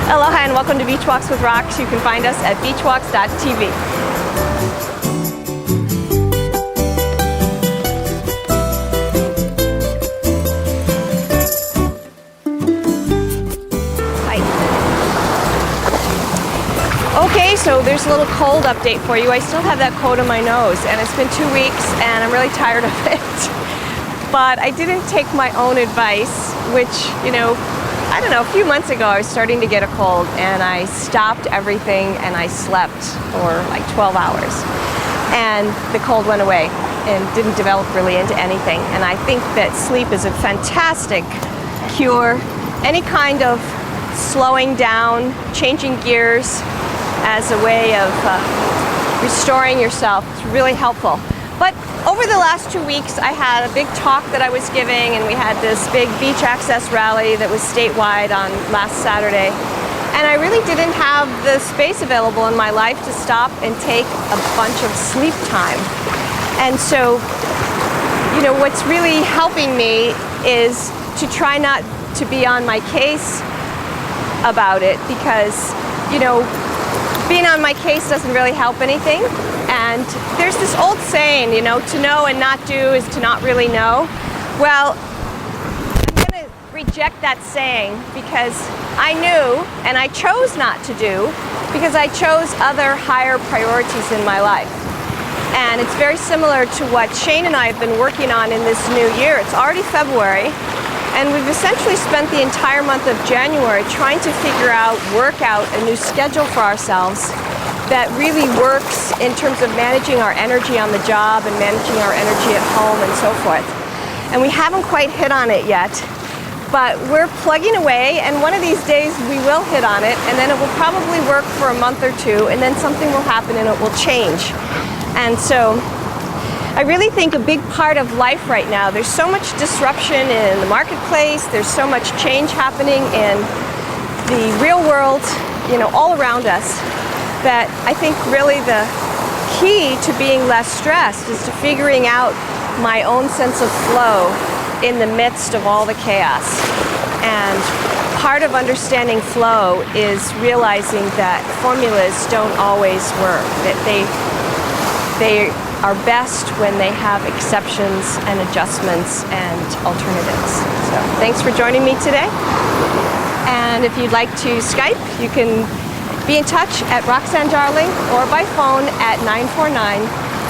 Aloha and welcome to Beach Walks with Rocks. You can find us at beachwalks.tv. Okay, so there's a little cold update for you. I still have that cold in my nose and it's been 2 weeks and I'm really tired of it. But I didn't take my own advice, which, I don't know, a few months ago I was starting to get a cold and I stopped everything and I slept for like 12 hours. And the cold went away and didn't develop really into anything. And I think that sleep is a fantastic cure. Any kind of slowing down, changing gears as a way of restoring yourself is really helpful. But over the last 2 weeks, I had a big talk that I was giving, and we had this big beach access rally that was statewide on last Saturday. And I really didn't have the space available in my life to stop and take a bunch of sleep time. And so, what's really helping me is to try not to be on my case about it, because, being on my case doesn't really help anything. And there's this old saying, to know and not do is to not really know. Well, I'm going to reject that saying because I knew and I chose not to do because I chose other higher priorities in my life. And it's very similar to what Shane and I have been working on in this new year. It's already February, and we've essentially spent the entire month of January trying to work out a new schedule for ourselves that really works in terms of managing our energy on the job and managing our energy at home and so forth. And we haven't quite hit on it yet, but we're plugging away, and one of these days we will hit on it, and then it will probably work for a month or two, and then something will happen and it will change. And so I really think a big part of life right now, there's so much disruption in the marketplace, there's so much change happening in the real world, all around us, that I think really the key to being less stressed is to figuring out my own sense of flow in the midst of all the chaos. And part of understanding flow is realizing that formulas don't always work, that they are best when they have exceptions and adjustments and alternatives. So thanks for joining me today. And if you'd like to Skype, you can be in touch at Roxanne Darling or by phone at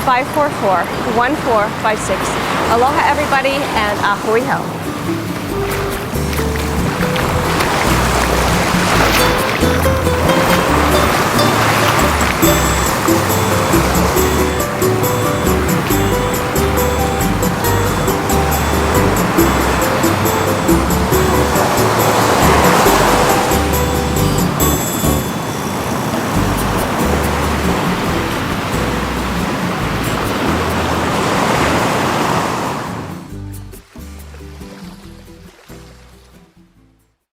949-544-1456. Aloha everybody, and ahui hau.